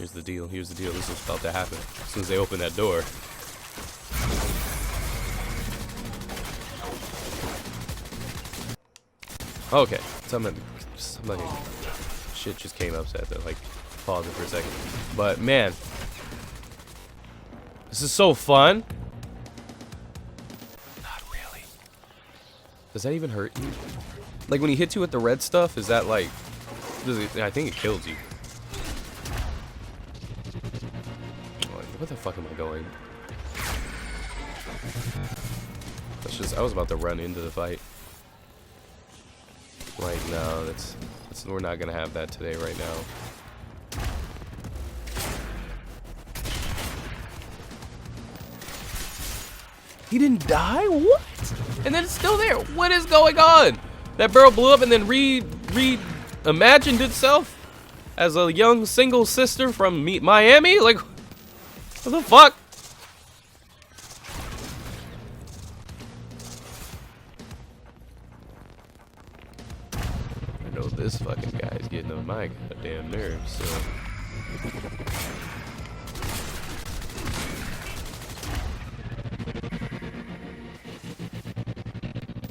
Here's the deal. Here's the deal. This is about to happen. As soon as they open that door. Okay. Something shit just came up, so I had to like pause it for a second. But man, this is so fun. Not really. Does that even hurt you? Like when he hits you with the red stuff, is that like? Does it, I think it kills you. Where the fuck am I going? That's just. I was about to run into the fight. Like no, that's we're not gonna have that today right now. He didn't die? What? And then it's still there. What is going on? That barrel blew up and then reimagined itself as a young single sister from Miami? Like, what the fuck? I know this fucking guy's getting on my goddamn nerves, so.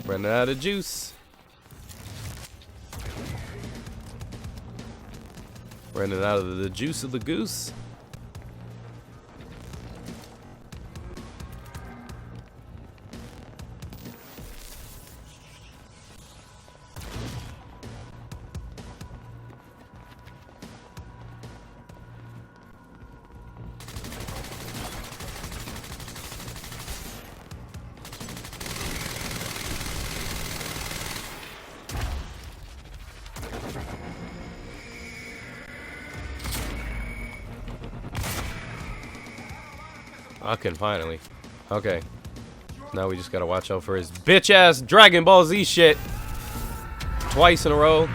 Running out of juice. Running out of the juice of the goose. Okay, finally. Okay. Now we just gotta watch out for his bitch ass Dragon Ball Z shit. Twice in a row.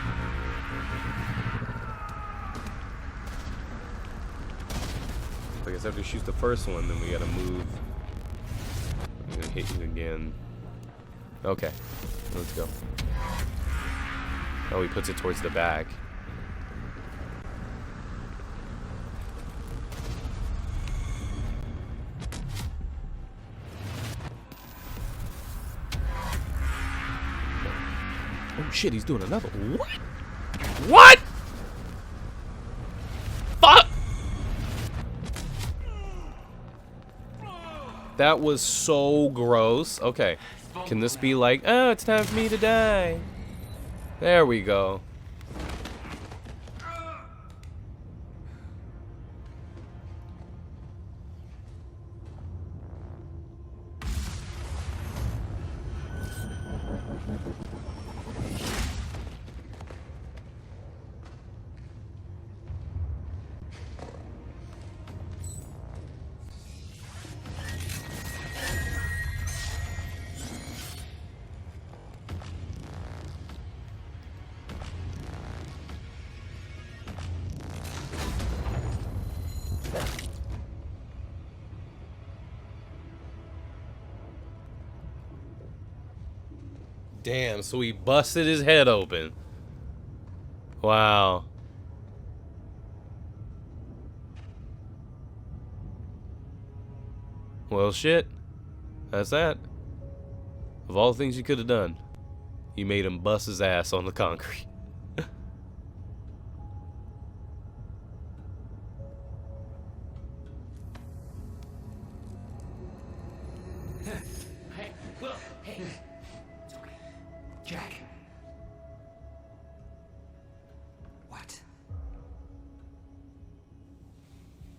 I guess after he shoots the first one, then we gotta move. I'm gonna hit you again. Okay. Let's go. Oh, he puts it towards the back. Oh shit, he's doing another. What? What? Fuck! That was so gross. Okay. Can this be like, oh, it's time for me to die? There we go. Damn, so he busted his head open. Wow. Well, shit. That's that. Of all the things you could have done, you made him bust his ass on the concrete. Hey, look, hey. It's okay. Jack. What?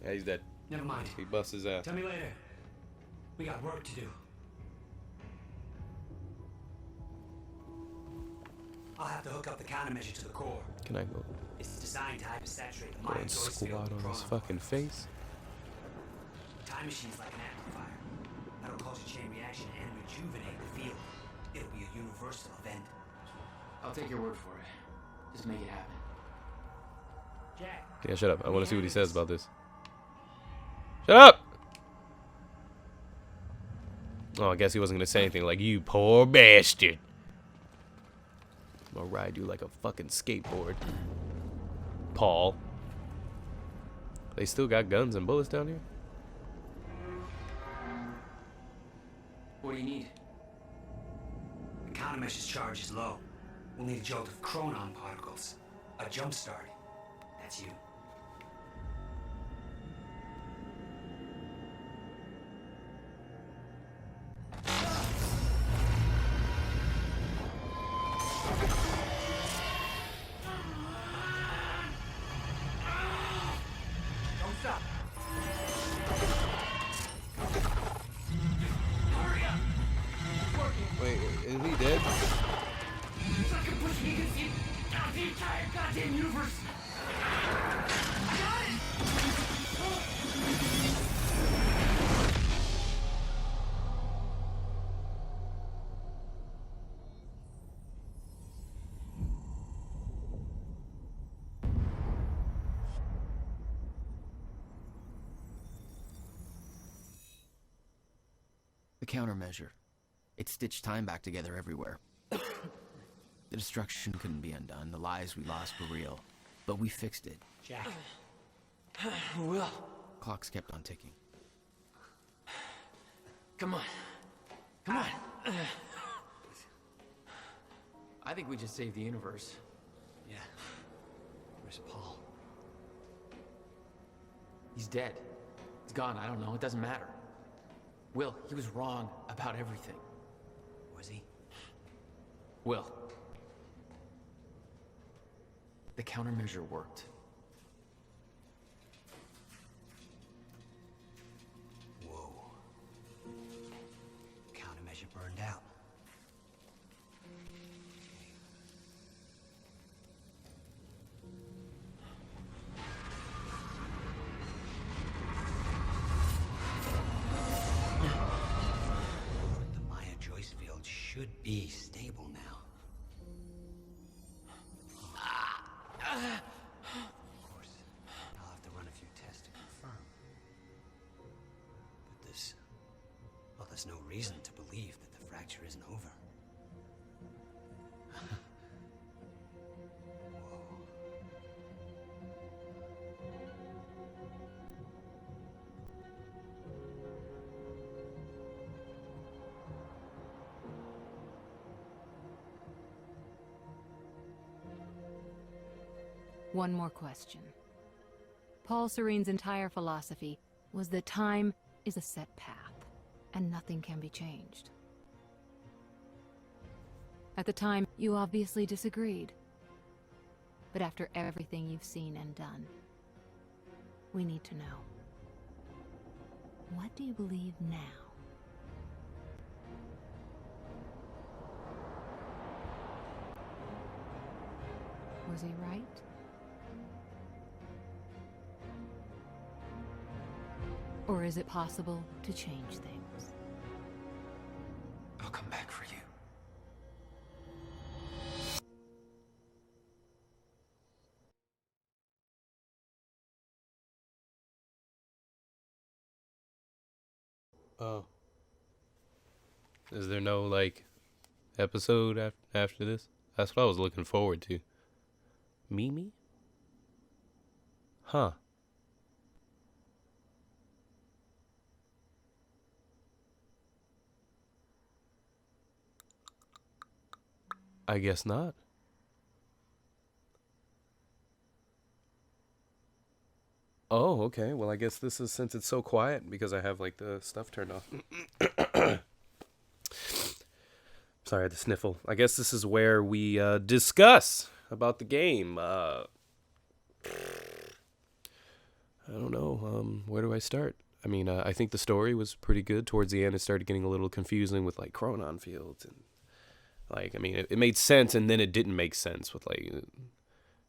Yeah, he's dead. Never mind. He bust his ass. Tell me later. We got work to do. I'll have to hook up the countermeasure to the core. Can I go It's designed to hypersaturate the and mind source field squat with on his chronon. fucking face? Time machine's like an amplifier. That'll cause a chain reaction and rejuvenate the field. It'll be a universal event. I'll take your word for it. Just make it happen. Jack. Yeah, shut up. I want to see what he says about this. Shut up! Oh, I guess he wasn't gonna say anything like, you poor bastard. I'm gonna ride you like a fucking skateboard, Paul. They still got guns and bullets down here? What do you need? The countermeasure's charge is low. We'll need a jolt of chronon particles. A jump start. That's you. Don't stop. Hurry up! It's working. Wait, is he dead? It's like I'm pushing against the entire goddamn universe. Got it! The countermeasure. It stitched time back together everywhere. The destruction couldn't be undone. The lives we lost were real. But we fixed it. Jack. Will, Clocks kept on ticking. come on. Come on. I think we just saved the universe. Yeah. Where's Paul? He's dead. He's gone. I don't know. It doesn't matter. Will, he was wrong about everything. Was he? Will. The countermeasure worked. Whoa. Countermeasure burned out. The Maya Joyce field should be stable now. Of course, I'll have to run a few tests to confirm. But there's no reason to believe that the fracture isn't over. One more question. Paul Serene's entire philosophy was that time is a set path, and nothing can be changed. At the time, you obviously disagreed. But after everything you've seen and done, we need to know. What do you believe now? Was he right? Or is it possible to change things? I'll come back for you. Oh. Is there no, like, episode after this? That's what I was looking forward to. Mimi? Huh. I guess not. Oh, okay. Well, I guess this is, since it's so quiet, because I have, like, the stuff turned off. Sorry, I had to sniffle. I guess this is where we discuss about the game. I don't know. Where do I start? I mean, I think the story was pretty good. Towards the end, it started getting a little confusing with, like, chronon fields. And, like, I mean, it made sense, and then it didn't make sense with, like...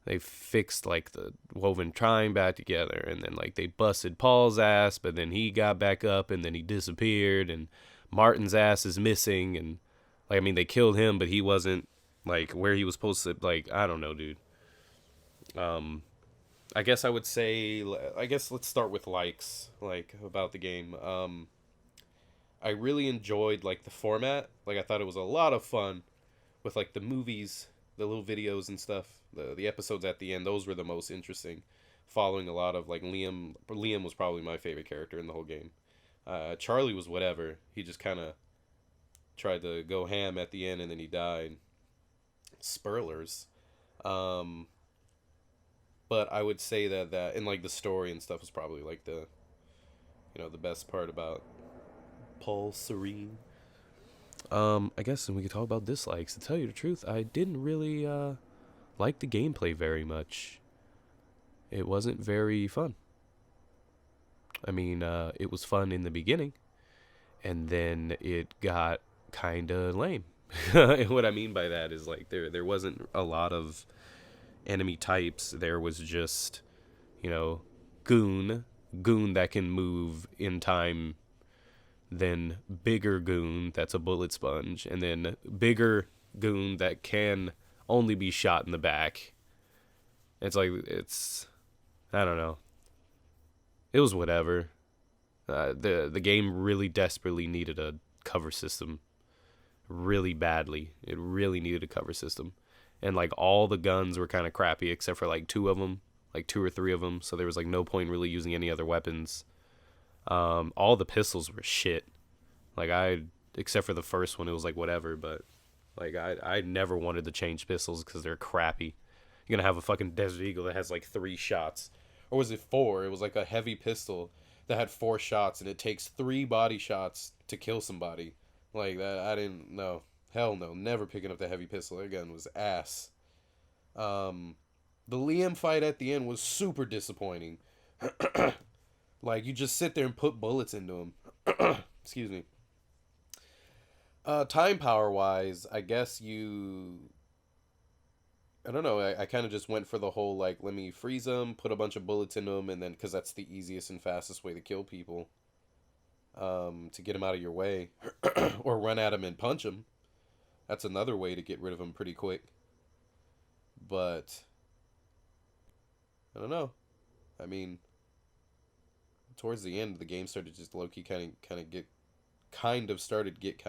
They fixed, like, the woven time back together, and then, like, they busted Paul's ass, but then he got back up, and then he disappeared, and Martin's ass is missing, and, like, I mean, they killed him, but he wasn't, like, where he was supposed to, like, I don't know, dude. I guess I would say, I guess let's start with likes, like, about the game. I really enjoyed, like, the format. Like, I thought it was a lot of fun with, like, the movies, the little videos and stuff. The episodes at the end, those were the most interesting. following a lot of like Liam. Liam was probably my favorite character in the whole game. Charlie was whatever. He just kind of tried to go ham at the end and then he died. Spurlers. Um, but I would say that and like the story and stuff was probably like the the best part about Paul Serene. I guess and we could talk about dislikes. To tell you the truth, I didn't really like the gameplay very much. It wasn't very fun. I mean, it was fun in the beginning, and then it got kind of lame. And what I mean by that is like there wasn't a lot of enemy types. There was just, goon that can move in time, then bigger goon that's a bullet sponge, and then bigger goon that can only be shot in the back. I don't know. It was whatever. The game really desperately needed a cover system. Really badly. It really needed a cover system. And like all the guns were kind of crappy except for like two of them, like 2 or 3 of them. So there was like no point really using any other weapons. All the pistols were shit. Like except for the first one, it was like whatever. But like I never wanted to change pistols because they're crappy. You're gonna have a fucking Desert Eagle that has like 3 shots, or was it 4? It was like a heavy pistol that had 4 shots, and it takes 3 body shots to kill somebody. Like that, I didn't know. Hell no, never picking up the heavy pistol. That gun was ass. The Liam fight at the end was super disappointing. Like you just sit there and put bullets into him. Excuse me. Time power wise, I guess I don't know. I kind of just went for the whole like let me freeze them, put a bunch of bullets into them, and then because that's the easiest and fastest way to kill people. To get them out of your way, or run at them and punch them. That's another way to get rid of them pretty quick. But I don't know. I mean, towards the end, the game started just low key kind of started to get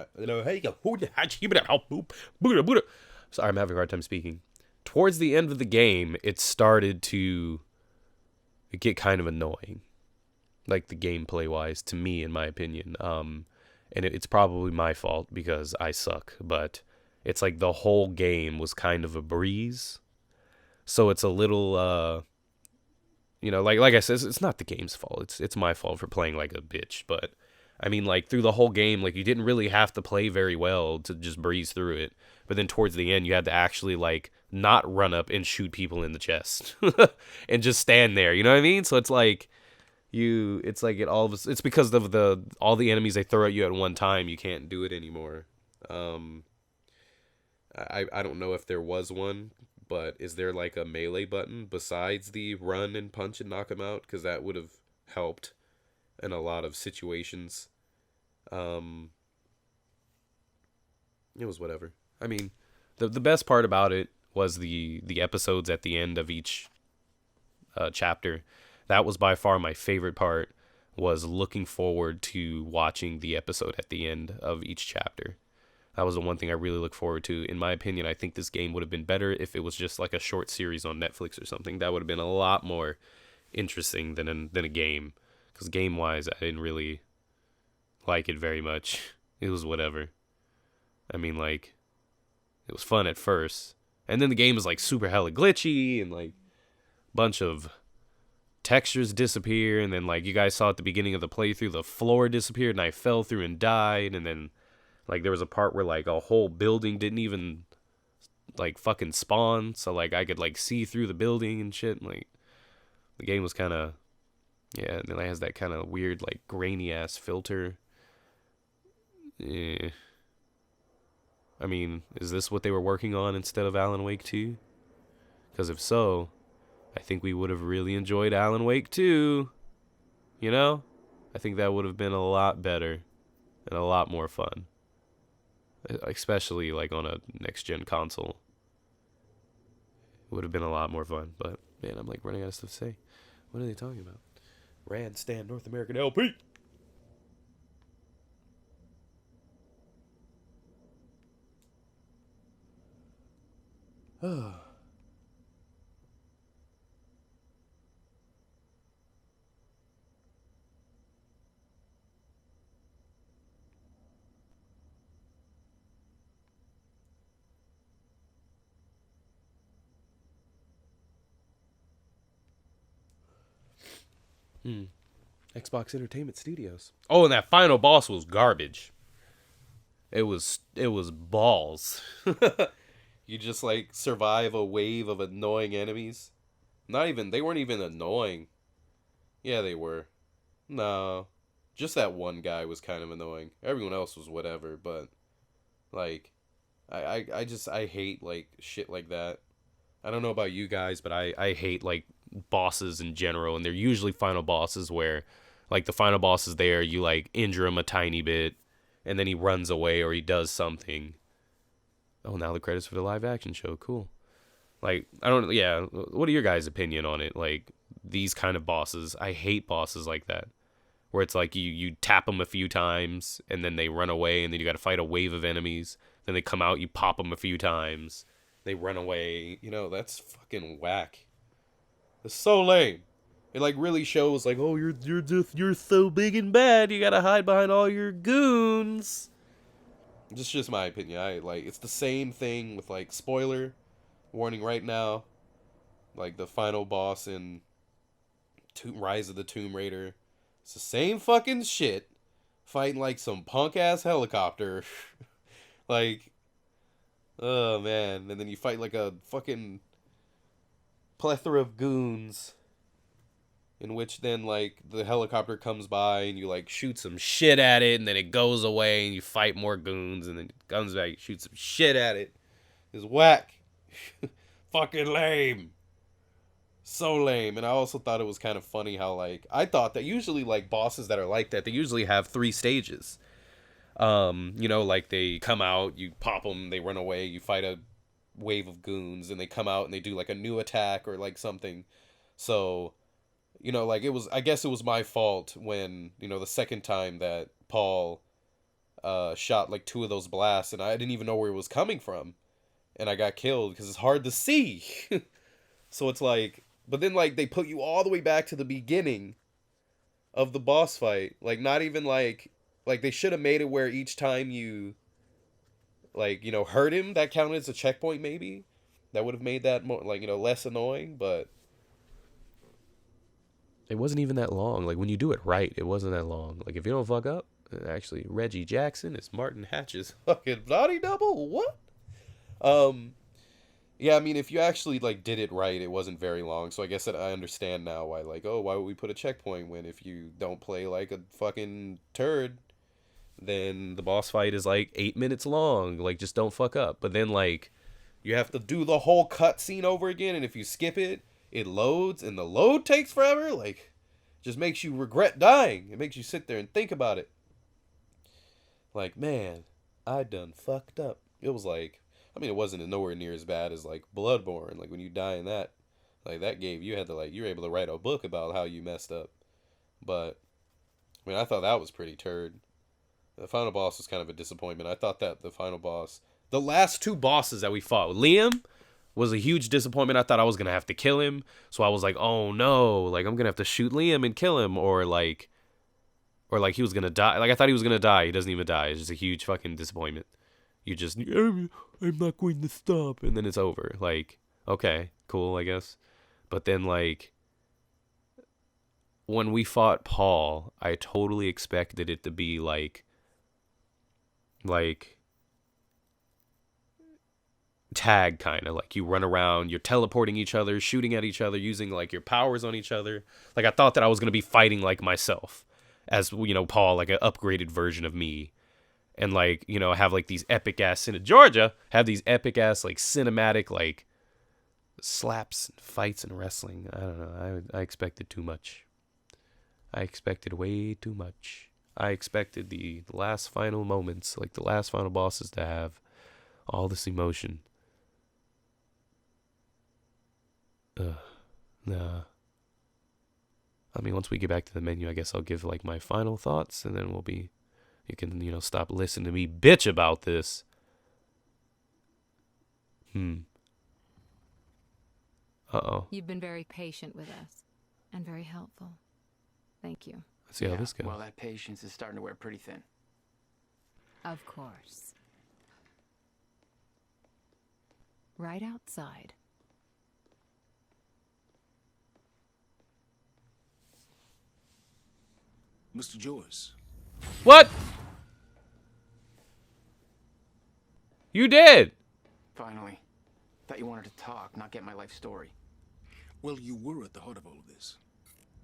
Sorry, I'm having a hard time speaking. Towards the end of the game, it started to get kind of annoying. Like the gameplay wise, to me, in my opinion. And it's probably my fault because I suck, but it's like the whole game was kind of a breeze. So it's a little, like I said, it's not the game's fault. It's my fault for playing like a bitch. But I mean, like through the whole game, like you didn't really have to play very well to just breeze through it. But then towards the end, you had to actually like not run up and shoot people in the chest and just stand there. You know what I mean? So it's like. It's because of all the enemies they throw at you at one time, you can't do it anymore. I don't know if there was one, but is there like a melee button besides the run and punch and knock them out? Because that would have helped in a lot of situations. It was whatever. I mean, the best part about it was the episodes at the end of each chapter. That was by far my favorite part, was looking forward to watching the episode at the end of each chapter. That was the one thing I really look forward to. In my opinion, I think this game would have been better if it was just like a short series on Netflix or something. That would have been a lot more interesting than a game. Because game-wise, I didn't really like it very much. It was whatever. I mean, like, it was fun at first. And then the game was like super hella glitchy and like bunch of textures disappear, and then like you guys saw at the beginning of the playthrough, the floor disappeared and I fell through and died, and then like there was a part where like a whole building didn't even like fucking spawn, so like I could like see through the building and shit. Like the game was kind of and then it has that kind of weird like grainy ass filter. I mean, is this what they were working on instead of Alan Wake 2? Because if so, I think we would have really enjoyed Alan Wake 2. You know? I think that would have been a lot better and a lot more fun. Especially like on a next-gen console. It would have been a lot more fun. But, man, I'm like running out of stuff to say. What are they talking about? Rand Stand North American LP! Xbox Entertainment Studios. Oh, and that final boss was garbage. It was balls. You just like survive a wave of annoying enemies. They weren't even annoying. Yeah, they were. No. Just that one guy was kind of annoying. Everyone else was whatever, but like I hate like shit like that. I don't know about you guys, but I hate like bosses in general, and they're usually final bosses where like the final boss is there, you like injure him a tiny bit, and then he runs away or he does something. Oh, now the credits for the live action show. Cool. Like, I don't, yeah, what are your guys' opinion on it? Like, these kind of bosses. I hate bosses like that. Where it's like you tap them a few times, and then they run away, and then you gotta fight a wave of enemies. Then they come out, you pop them a few times. They run away. You know, that's fucking whack. It's so lame. It, like, really shows, like, oh, you're so big and bad, you gotta hide behind all your goons. It's just my opinion. It's the same thing with, like, spoiler warning right now. Like, the final boss in Rise of the Tomb Raider. It's the same fucking shit. Fighting, like, some punk-ass helicopter. Like, oh, man. And then you fight, like, a fucking plethora of goons. In which then, like, the helicopter comes by and you, like, shoot some shit at it, and then it goes away and you fight more goons, and then it comes back, you shoot some shit at it. It's whack. Fucking lame. So lame. And I also thought it was kind of funny how, like, I thought that usually, like, bosses that are like that, they usually have 3 stages. You know, like, they come out, you pop them, they run away, you fight a wave of goons, and they come out and they do, like, a new attack or, like, something. So, you know, like, I guess it was my fault when, you know, the second time that Paul shot, like, 2 of those blasts, and I didn't even know where it was coming from. And I got killed because it's hard to see. So it's like, but then, like, they put you all the way back to the beginning of the boss fight. Like, not even, like they should have made it where each time you, like, you know, hurt him, that counted as a checkpoint, maybe. That would have made that more, like, you know, less annoying, but it wasn't even that long. Like, when you do it right, it wasn't that long. Like, if you don't fuck up, actually, Reggie Jackson is Martin Hatch's fucking body double? What? Yeah, I mean, if you actually, like, did it right, it wasn't very long. So I guess that I understand now why, like, oh, why would we put a checkpoint when if you don't play like a fucking turd, then the boss fight is, like, 8 minutes long. Like, just don't fuck up. But then, like, you have to do the whole cutscene over again, and if you skip it, it loads, and the load takes forever. Like, just makes you regret dying. It makes you sit there and think about it. Like, man, I done fucked up. It was like, I mean, it wasn't nowhere near as bad as, like, Bloodborne. Like, when you die in that, like, that game, you had to, like, you were able to write a book about how you messed up. But, I mean, I thought that was pretty turd. The final boss was kind of a disappointment. I thought that the final boss, the last 2 bosses that we fought, Liam was a huge disappointment. I thought I was going to have to kill him. So I was like, oh, no, like, I'm going to have to shoot Liam and kill him. Or, like, he was going to die. Like, I thought he was going to die. He doesn't even die. It's just a huge fucking disappointment. You just, I'm not going to stop, and then it's over. Like, okay, cool, I guess. But then, like, when we fought Paul, I totally expected it to be like tag kind of. Like, you run around, you're teleporting each other, shooting at each other, using, like, your powers on each other. Like, I thought that I was going to be fighting, like, myself. As, you know, Paul, like, an upgraded version of me. And, like, you know, have, like, these epic-ass... Georgia have these epic-ass, like, cinematic, like, slaps and fights and wrestling. I don't know. I expected too much. I expected way too much. I expected the last final moments, like, the last final bosses to have all this emotion. Nah. I mean, once we get back to the menu, I guess I'll give, like, my final thoughts, and then you can, you know, stop listening to me bitch about this. Uh-oh. You've been very patient with us, and very helpful. Thank you. Let's see how this goes. Well, that patience is starting to wear pretty thin. Of course. Right outside. Mr. Joyce. What? You did. Finally. Thought you wanted to talk, not get my life story. Well, you were at the heart of all of this.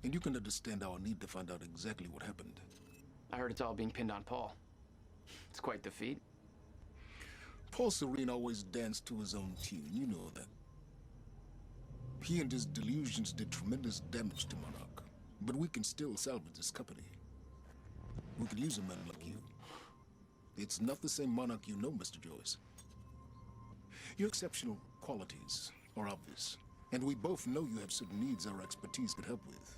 And you can understand our need to find out exactly what happened. I heard it's all being pinned on Paul. It's quite the feat. Paul Serene always danced to his own tune, you know that. He and his delusions did tremendous damage to Monarch. But we can still salvage this company. We could use a man like you. It's not the same Monarch you know, Mr. Joyce. Your exceptional qualities are obvious, and we both know you have certain needs our expertise could help with.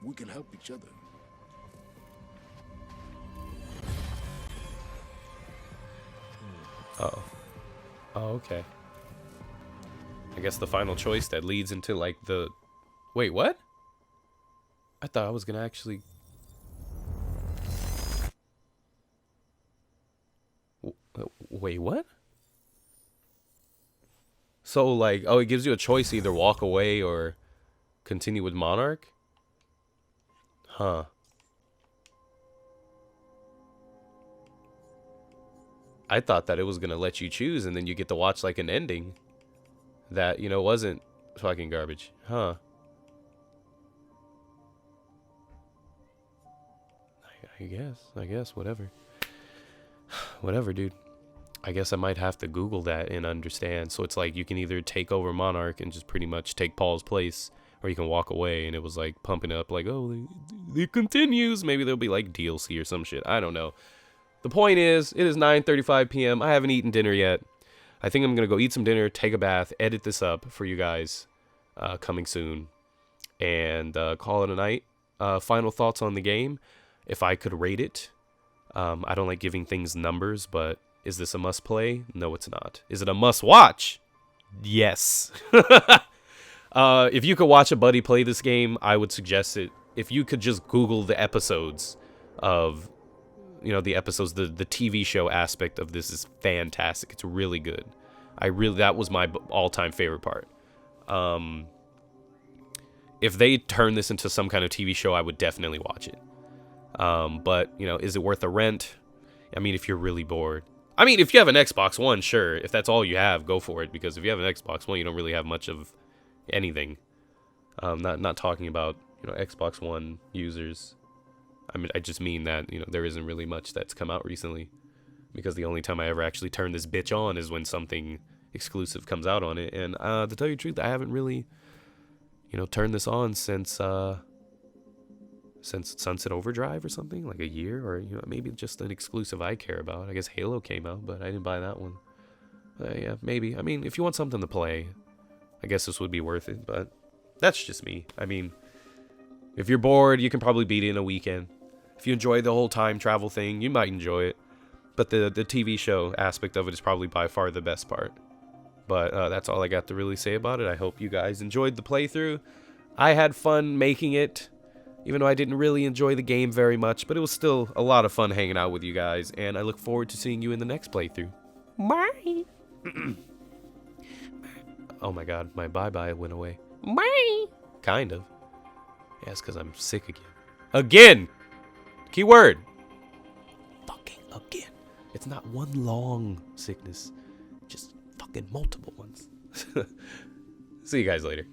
We can help each other. Oh. Oh, okay. I guess the final choice that leads into like the... Wait, what? I thought I was gonna actually... Wait, what? So like, oh, it gives you a choice to either walk away or continue with Monarch? Huh. I thought that it was gonna let you choose and then you get to watch like an ending that, you know, wasn't fucking garbage. Huh. I guess, whatever. Whatever, dude. I guess I might have to Google that and understand. So it's like you can either take over Monarch and just pretty much take Paul's place, or you can walk away. And it was like pumping up like, oh, it continues. Maybe there'll be like DLC or some shit. I don't know. The point is, it is 9:35 p.m. I haven't eaten dinner yet. I think I'm going to go eat some dinner, take a bath, edit this up for you guys coming soon, and call it a night. Final thoughts on the game. If I could rate it, I don't like giving things numbers, but is this a must play? No, it's not. Is it a must watch? Yes. If you could watch a buddy play this game, I would suggest it. If you could just Google the episodes of, you know, the TV show aspect of this is fantastic. It's really good. That was my all-time favorite part. If they turn this into some kind of TV show, I would definitely watch it. But, you know, is it worth a rent? I mean, if you're really bored. I mean, if you have an Xbox One, sure. If that's all you have, go for it. Because if you have an Xbox One, you don't really have much of anything. Not talking about, you know, Xbox One users. I mean, I just mean that, you know, there isn't really much that's come out recently. Because the only time I ever actually turn this bitch on is when something exclusive comes out on it. And to tell you the truth, I haven't really, you know, turned this on since Sunset Overdrive or something, like a year, or, you know, maybe just an exclusive I care about. I guess Halo came out, but I didn't buy that one. Yeah, maybe. I mean, if you want something to play, I guess this would be worth it, but that's just me. I mean, if you're bored, you can probably beat it in a weekend. If you enjoy the whole time travel thing, you might enjoy it. But the TV show aspect of it is probably by far the best part. But that's all I got to really say about it. I hope you guys enjoyed the playthrough. I had fun making it, even though I didn't really enjoy the game very much. But it was still a lot of fun hanging out with you guys. And I look forward to seeing you in the next playthrough. Bye. Oh my god, my bye-bye went away. Bye. Kind of. Yeah, it's because I'm sick again. Again! Keyword. Fucking again. It's not one long sickness. Just fucking multiple ones. See you guys later.